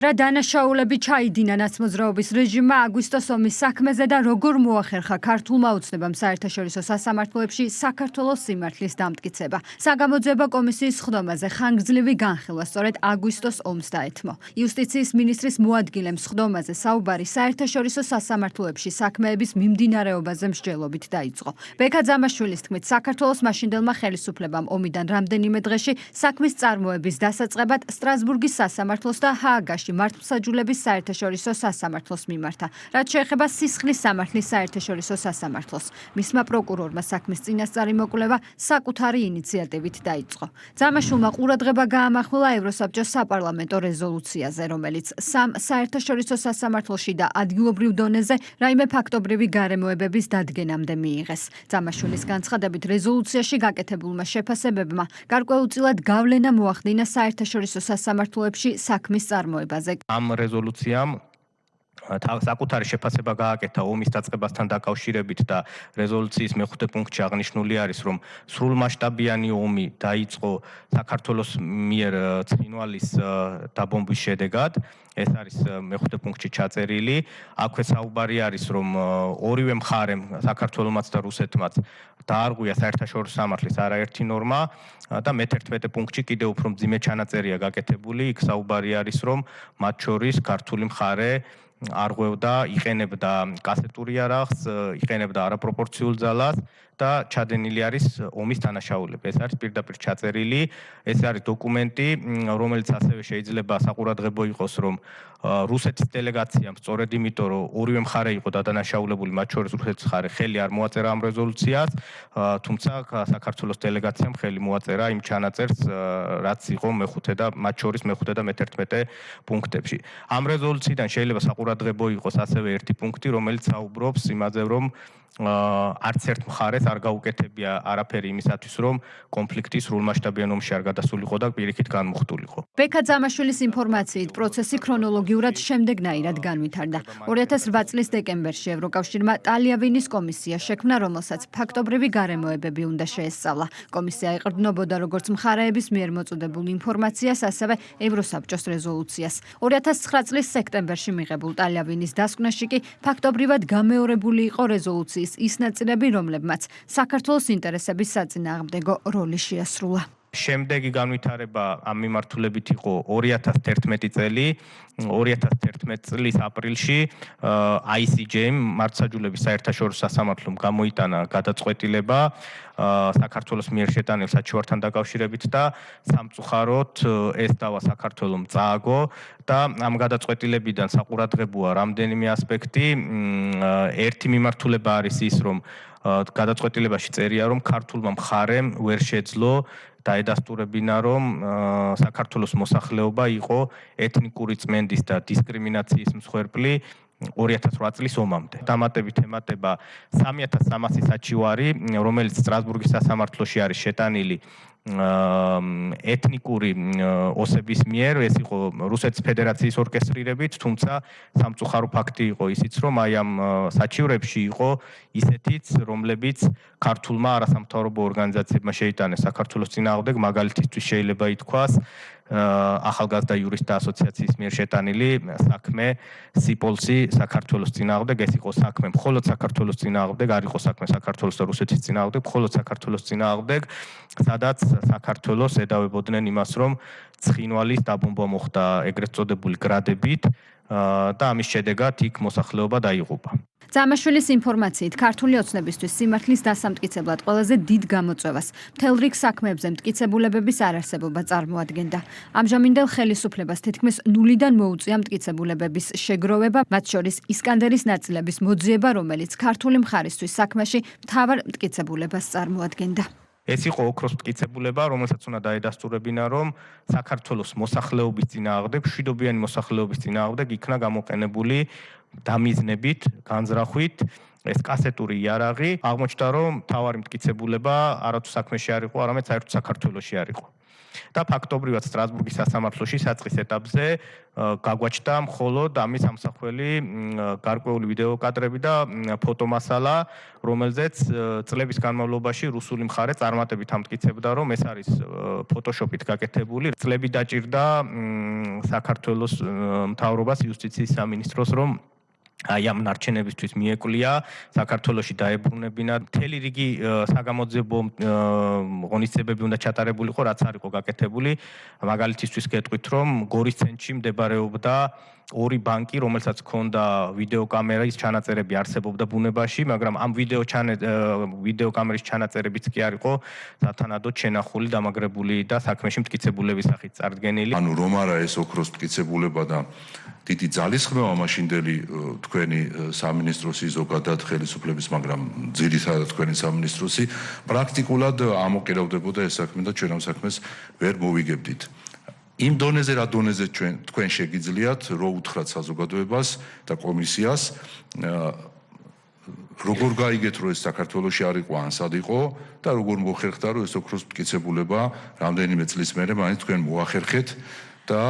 რა დანაშაულები ჩაიდინა ნაცმოძრაობის რეჟიმმა აგვისტოს ომის საქმეზე და როგორ მოახერხა ქართულმა ოცნებამ საერთაშორისო სასამართლოებში საქართველოს სიმართლის დამტკიცება. საგამოძიებო კომისიის ხდომაზე ხანგრძლივი განხილვა სწორედ აგვისტოს ომს დაეთმო. იუსტიციის მინისტრის მოადგილემ ხდომაზე საუბარი საერთაშორისო სასამართლოებში საქმეების მიმდინარეობაზე მსჯელობით დაიწყო. ბექა ძამაშვილის თქმით, საქართველოს მაშინდელმა ხელისუფლებამ ომიდან რამდენიმე დღეში საქმის წარმოების დასაწყებად სტრასბურგის სასამართლოს და ჰააგაში მართლმსაჯულების საერთაშორისო სასამართლოს მიმართა. რაც შეეხება სისხლის სამართლის საერთაშორისო სასამართლოს, მისმა პროკურორმა საქმის წინასწარი მოკვლევა საკუთარი ინიციატივით დაიწყო. ძამაშვილმა ყურადღება გაამახვილა ევროსაბჭოს საპარლამენტო რეზოლუციაზე, რომელიც სამ საერთაშორისო სასამართლოში და ადგილობრივ დონეზე რაიმე ფაქტობრივი გარემოებების დადგენამდე მიიღეს. ძამაშვილის განცხადებით, რეზოლუციაში გაკეთებულმა შეფასებებმა გარკვეულწილად გავლენა მოახდინა საერთაშორისო სასამართლოებში საქმის წარმოებაზე. ამ რეზოლუციამ საკუთარი შეფასება გააკეთა ომის დაწყებასთან დაკავშირებით და რეზოლუციის მეხუთე პუნქტში აღნიშნული არის, რომ სრულმასშტაბიანი ომი დაიწყო საქართველოს მიერ ცხინვალის დაბომბვის შედეგად. ეს არის მეხუთე პუნქტში ჩაწერილი. აქვე საუბარი არის, რომ ორივე მხარემ, საქართველომაც და რუსეთმაც დაარღვია საერთაშორისო სამართლის არაერთი ნორმა და მე-11 პუნქტში კიდევ უფრო მძიმე ჩანაწერია გაკეთებული. იქ საუბარი არის, რომ მათ შორის ქართული მხარე არღვევდა, იყენებდა კასეტურ იარაღს, იყენებდა არაპროპორციულ ძალას და ჩადენილი არის ომის დანაშაულები. ეს არის პირდაპირ ჩაწერილი, ეს არის დოკუმენტი, რომელიც ასევე შეიძლება საყურადღებო იყოს, რომ რუსეთის დელეგაციამ სწორედ იმიტომ, რომ ორივე მხარე იყო დადანაშაულებული, მათ შორის რუსეთის მხარე ხელი არ მოაწერა ამ რეზოლუციას, თუმცა საქართველოს დელეგაციამ ხელი მოაწერა იმ ჩანაწერს, რაც იყო მეხუთე და მათ შორის მეხუთე და მე-11 პუნქტებში. ამ რეზოლუციიდან შეიძლება საყურადღებო იყოს ასევე ერთი პუნქტი, რომელიც საუბრობს იმაზე, რომ არც ერთ მხარეს არ გაუკეთებია არაფერი იმისათვის, რომ კონფლიქტი სრულმასშტაბიან ომში არ გადასულიყო და პირიქით განმუხტულიყო. ბექა ძამაშვილის ინფორმაციით, პროცესი ქრონოლოგიურად შემდეგნაირად განვითარდა. 2008 წლის დეკემბერში ევროკავშირმა ტალიავინის კომისია შექმნა, რომელსაც ფაქტობრივი გარემოებები უნდა შეესწავლა. კომისია ეყრდნობოდა როგორც მხარეების მიერ მოწოდებულ ინფორმაციას, ასევე ევროსაბჭოს რეზოლუციას. 2009 წლის სექტემბერში მიღებულ ტალიავინის დასკვნაში კი ფაქტობრივად გამეორებული იყო რეზოლუციის ის ნაწილები, რომლებმაც საქართველოს ინტერესების საწინააღმდეგო როლი შეასრულა. შემდეგი განვითარება ამ მიმართულებით იყო 2011 წელი. 2011 წლის აპრილში ICJ-მ მართლმსაჯულების საერთაშორისო სასამართლომ გამოიტანა გადაწყვეტილება საქართველოს მიერ შეტანილ საჩივართან დაკავშირებით და სამწუხაროდ ეს დავა საქართველომ წააგო და ამ გადაწყვეტილებიდან საყურადღებოა რამდენიმე ასპექტი. ერთი მიმართულება არის ის, რომ გადაწყვეტილებაში წერია, რომ ქართულმა მხარემ ვერ შეძლო დაედასტურებინა, რომ საქართველოს მოსახლეობა იყო ეთნიკური წმენდის და დისკრიმინაციის მსხვერპლი 2008 წლის ომამდე. დამატებით ემატება 3300 საჩივარი, რომელიც სტრასბურგის სასამართლოში არის შეტანილი ეთნიკური ოსების მიერ, ეს იყო რუსეთის ფედერაციის ორკესტრირებით, თუმცა სამწუხარო ფაქტი იყო ისიც, რომ აი ამ საჩივრებში იყო ისეთიც, რომლებიც ქართულმა არასამთავრობო ორგანიზაციებმა შეიტანეს საქართველოს წინააღმდეგ, მაგალითისთვის შეიძლება ითქვას ახალგაზრდა იურისტთა ასოციაციის მიერ შეტანილი საქმე სიპოლსი საქართველოს წინააღმდეგ. ეს იყო საქმე მხოლოდ საქართველოს წინააღმდეგ, არ იყო საქმე საქართველოს და რუსეთის წინააღმდეგ, მხოლოდ საქართველოს წინააღმდეგ, სადაც საქართველოს ედავებოდნენ იმას, რომ ცხინვალის დაბომბვა მოხდა ეგრეთ წოდებული გრადებით და ამის შედეგად იქ მოსახლეობა დაიღუპა. ძამაშვილის ინფორმაციით, ქართული ოცნებისთვის სიმართლის დასამტკიცებლად ყველაზე დიდ გამოწვევას მთელ რიგ საქმეებზე მტკიცებულებების არარსებობა წარმოადგენდა. ამჟამინდელ ხელისუფლებას თითქმის ნულიდან მოუწია მტკიცებულებების შეგროვება, მათ შორის ისკანდერის ნაწილების მოძიება, რომელიც ქართული მხარისთვის საქმეში მთავარ მტკიცებულებას წარმოადგენდა. ეს იყო ოქროს მტკიცებულება, რომელსაც უნდა დაედასტურებინა, რომ საქართველოს მოსახლეობის წინააღმდეგ, მშვიდობიანი მოსახლეობის წინააღმდეგ იქნა გამოყენებული დამიზნებით, განზრახვით ეს კასეტური იარაღი. აღმოჩნდა, რომ მთავარი მტკიცებულება არათუ საქმეში არ იყო, არამედ საერთოდ საქართველოში არ იყო. და ფაქტობრივად სტრასბურგის სასამართლოში საწყის ეტაპზე გაგვაჩნდა მხოლოდ ამის ამსახველი გარკვეული ვიდეოკადრები და ფოტომასალა, რომელზეც წლების განმავლობაში რუსული მხარე წარმატებით ამტკიცებდა, რომ ეს არის ფოტოშოპით გაკეთებული. წლები დაჭირდა საქართველოს მთავრობას, იუსტიციის სამინისტროს, რომ აი ამ ნარჩენებისთვის მიეკვლია საქართველოში დაებრუნებინა მთელი რიგი საგამოძიებო ღონისძიებები უნდა ჩატარებულიყო, რაც არ იყო გაკეთებული. მაგალითისთვის გეტყვით, რომ გორის ცენტრში მდებარეობდა ორი ბანკი, რომელსაც ჰქონდა ვიდეოკამერის ჩანაწერები არსებობდა ბუნებაში, მაგრამ ამ ვიდეოკამერის ჩანაწერებიც კი არ იყო სათანადოდ შენახული, დამაგრებული და საქმეში მტკიცებულების სახით წარდგენილი. ანუ რომ არა ეს ოქროს მტკიცებულება და დიდი ძალისხმევა მაშინდელი თქვენი სამინისტროსი ზოგადად ხელისუფლების, მაგრამ ძირითადად თქვენი სამინისტროსი პრაქტიკულად ამოკირავდებოდა ეს საქმე და ჩვენ ამ საქმეს ვერ მოვიგებდით. იმ დონეზე რა დონეზე თქვენ შეგიძლიათ რო უთხრათ საზოგადოებას და კომისიას როგორ გაიგეთ რომ ეს საქართველოში არ იყო ან სად იყო და როგორ მოხერხდა რომ ეს ოქროს მტკიცებულება რამდენიმე წლის მერე მაინც თქვენ მოახერხეთ და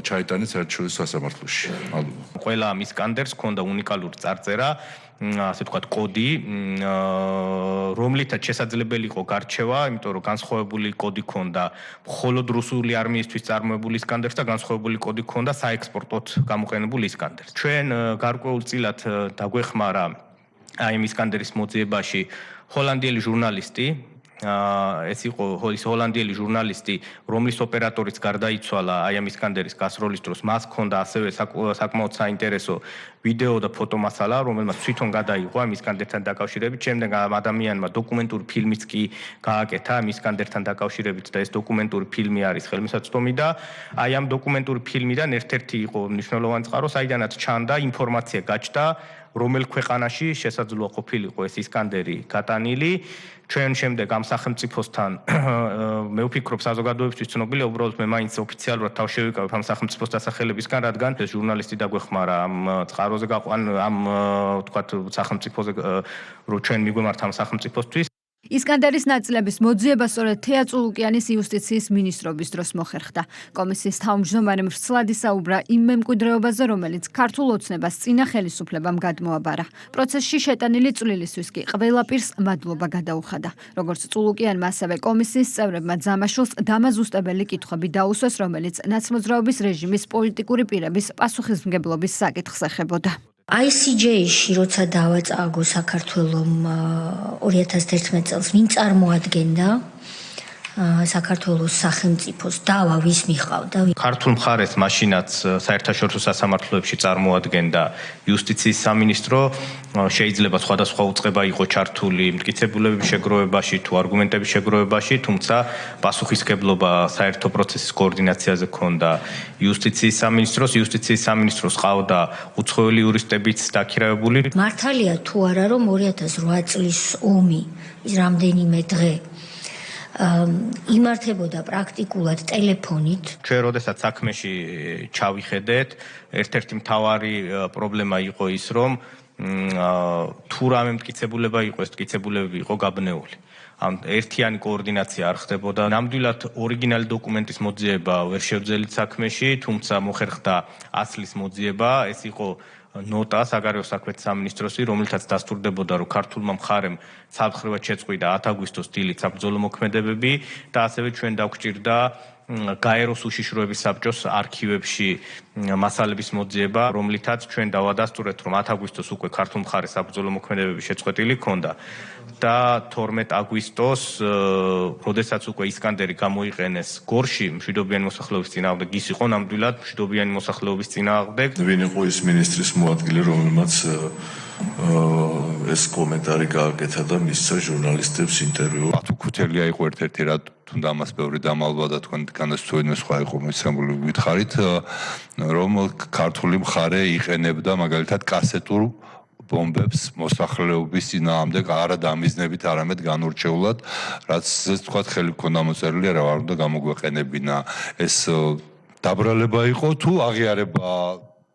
ჩაიტანეთ საერთაშორისო სასამართლოში. მადლობა. ყველა ამ ისკანდერს ჰქონდა უნიკალური წარწერა, ასე ვთქვათ, კოდი, რომლითაც შესაძლებელი იყო გარჩევა, იმიტომ რომ განსხვავებული კოდი ჰქონდა მხოლოდ რუსული არმიისთვის წარმოებული ისკანდერს და განსხვავებული კოდი ჰქონდა საექსპორტოდ გამოყენებული ისკანდერს. ჩვენ გარკვეულწილად დაგვეხმარა აი ამ ისკანდერის მოძიებაში ჰოლანდიელი ჟურნალისტი, ეს იყო ის ჰოლანდიელი ჟურნალისტი, რომლის ოპერატორიც გარდაიცვალა აი ამ ისკანდერის გასროლის დროს, მას ჰქონდა ასევე საკმაოდ საინტერესო ვიდეო და ფოტომასალა, რომელმაც თვითონ გადაიღო ამ ისკანდერთან დაკავშირებით. შემდეგ ამ ადამიანმა დოკუმენტური ფილმიც კი გააკეთა ამ ისკანდერთან დაკავშირებით და ეს დოკუმენტური ფილმი არის ხელმისაწვდომი და აი ამ დოკუმენტური ფილმიდან ერთ-ერთი იყო მნიშვნელოვანი წყარო, საიდანაც ჩანდა ინფორმაცია გაჩნდა, რომელ ქვეყანაში შესაძლოა ყოფილიყო ეს ისკანდერი გატანილი. ჩვენ შემდეგ ამ სახელმწიფოსთან მე ვფიქრობ საზოგადოებისთვის ცნობილია, უბრალოდ მე მაინც ოფიციალურად თავ შევიკავებ ამ სახელმწიფოს დასახელებისგან, რადგან ეს ჟურნალისტი დაგვეხმარა ამ წყაროზე ამ ვთქვათ სახელმწიფოზე, რომ ჩვენ მიგვემართ ამ სახელმწიფოსთვის. ისკანდერის ნაწილების მოძიება სწორედ თეა წულუკიანის იუსტიციის მინისტრობის დროს მოხერხდა. კომისიის თავმჯდომარემ ვრცლად ისაუბრა იმ მემკვიდრეობაზე, რომელიც ქართულ ოცნებას წინა ხელისუფლებამ გადმოაბარა. პროცესში შეტანილი წვლილისთვის კი ყველა პირს მადლობა გადაუხადა. როგორც წულუკიანმა, ასევე კომისიის წევრებმა ძამაშულს დამაზუსტებელი კითხვები დაუსვეს, რომელიც ნაცმოძრაობის რეჟიმის პოლიტიკური პირების პასუხისმგებლობის საკითხს ეხებოდა. ICJ-ში როცა დავაწაგო საქართველომ 2011 წელს ვინ წარმოადგენდა საქართველოს სახელმწიფოს დავა ვის მიყავდა? ქართულ მხარეს მაშინაც საერთაშორისო სასამართლოებში წარმოადგენდა იუსტიციის სამინისტრო, შეიძლება სხვადასხვა უწყება იყო ჩართული მტკიცებულების შეგროვებაში თუ არგუმენტების შეგროვებაში, თუმცა პასუხისმგებლობა საერთო პროცესის კოორდინაციაზე ჰქონდა იუსტიციის სამინისტროს ყავდა უცხოელი იურისტებიც დაქირავებული. მართალია თუ არა რომ 2008 წლის ომი ის რამდენიმე დღე იმართებოდა პრაქტიკულად ტელეფონით. ჩვენ როდესაც საქმეში ჩავიხედეთ, ერთ-ერთი მთავარი პრობლემა იყო ის, რომ თუ რამე მტკიცებულება იყო, ეს მტკიცებულებები იყო გაბნეული. ერთიანი კოორდინაცია არ ხდებოდა. ნამდვილად ორიგინალი დოკუმენტის მოძიება ვერ შევძელით საქმეში, თუმცა მოხერხდა ასლის მოძიება, ეს იყო ნოტა საგარეო საქმეთა სამინისტროსი, რომელთაც დასტურდებოდა, რომ ქართულმა მხარემ ცალმხრივად შეწყვიტა 10 აგვისტოს დილით საბრძოლო მოქმედებები და ასევე ჩვენ დაგვჭირდა გაეროს უშიშროების საბჭოს არქივებში მასალების მოძიება, რომლითაც ჩვენ დავადასტურეთ, რომ 10 აგვისტოს უკვე ქართულ მხარეს საბრძოლო მოქმედებები შეწყვეტილი ჰქონდა და 12 აგვისტოს, როდესაც უკვე ისკანდერი გამოიყენეს გორში მშვიდობიანი მოსახლეობის წინააღმდეგ, ის იყო ნამდვილად მშვიდობიანი მოსახლეობის წინააღმდეგ. ვინ იყო ის მინისტრის მოადგილე, რომელმაც ეს კომენტარი გააკეთა და მისცა ჟურნალისტებს ინტერვიუ. ათუ ქუთელია იყო ერთ-ერთი რა თუნდა ამას ბევრი დამალვა და თქვენ განასწორებინე სხვა იყო მიცემული გითხარით, რომ ქართული მხარე იყენებდა მაგალითად კასეტურ ბომბებს მოსახლეობის წინააღმდეგ არა დამიზნებით, არამედ განურჩეულად, რაც ეს თქვა ხელი ქონდა მოწერილი, რა უნდა გამოგვეყენებინა. ეს დაბრალება იყო თუ აღიარება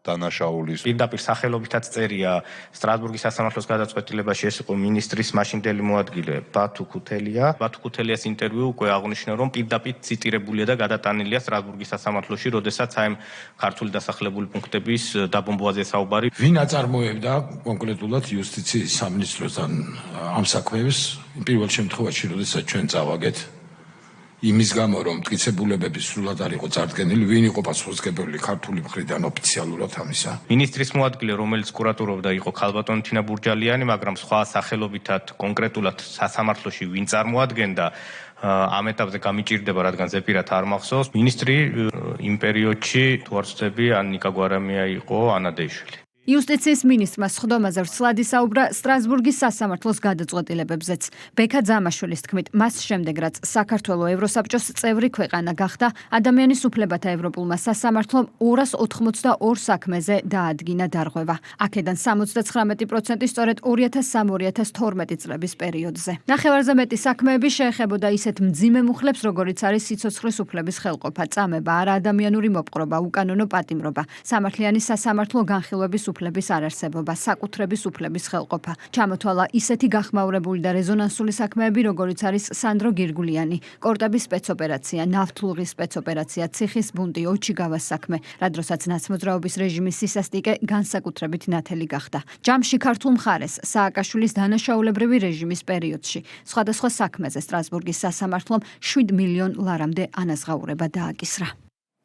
დანაშაულის პირდაპირ სახელობითაც წერია სტრასბურგის სასამართლოს გადაწყვეტილებაში ეს იყო მინისტრის მაშინდელი მოადგილე ბათუ ქუთელია. ბათუ ქუთელიას ინტერვიუ უკვე აღნიშნავს, რომ პირდაპირ ციტირებულია და გადატანილია სტრასბურგის სასამართლოში, როდესაც აი ქართული დასახლებული პუნქტების დაბომბვაზე საუბარი. ვინ აწარმოებდა კონკრეტულად იუსტიციის სამინისტროსთან ამ საქმეებს პირველ შემთხვევაში, როდესაც ჩვენ წავაგეთ იმის გამო, რომ მტკიცებულებები სრულად არ იყო წარდგენილი, ვინ იყო პასუხისმგებელი ქართული მხრიდან ოფიციალურად ამისა? მინისტრის მოადგილე, რომელიც კურატორობდა, იყო ქალბატონი თინა ბურჯალიანი, მაგრამ სხვა სახელობითად კონკრეტულად სასამართლოში ვინ წარმოადგენდა ამ ეტაპზე გამიჭირდება, რადგან ზეპირად არ მახსოვს. მინისტრი იმ პერიოდში თუ არ ვცდები, ან ნიკა გვარამია იყო, ანა დეიშვილი. იუსტიციის მინისტრმა სხდომაზე ვრცლად ისაუბრა სტრასბურგის სასამართლოს გადაწყვეტილებებზეც. ბექა ძამაშვილის თქმით, მას შემდეგ რაც საქართველოს ევროსაბჭოს წევრი ქვეყანა გახდა, ადამიანის უფლებათა ევროპულმა სასამართლომ 282 საქმეზე დაადგინა დარღვევა. აქედან 79% სწორედ 2003-2012 წლების პერიოდზე. ნახევარზე მეტი საქმეები შეეხებოდა ისეთ მძიმე მუხლებს, როგორიც არის სიცოცხლის უფლების ხელყოფა, წამება, არაადამიანური მოპყრობა, უკანონო პატიმრობა, სამართლიანი სასამართლო განხილვების უფლების არარსებობა, საკუთრების უფლების ხელყოფა. ჩამოთვალა ისეთი გახმაურებული და რეზონანსული საქმეები, როგორიც არის სანდრო გირგულიანი, კორტების სპეცოპერაცია, ნავთლუღის სპეცოპერაცია, ციხის ბუნტი, ოჩიგავას საქმე, რა დროსაც ნაცმოძრაობის რეჟიმის სისასტიკე განსაკუთრებით ნათელი გახდა. ჯამში ქართულ მხარეს სააკაშვილის დანაშაულებრივი რეჟიმის პერიოდში სხვადასხვა საქმეზე სტრასბურგის სასამართლომ 7 მილიონ ლარამდე ანაზღაურება დააკისრა.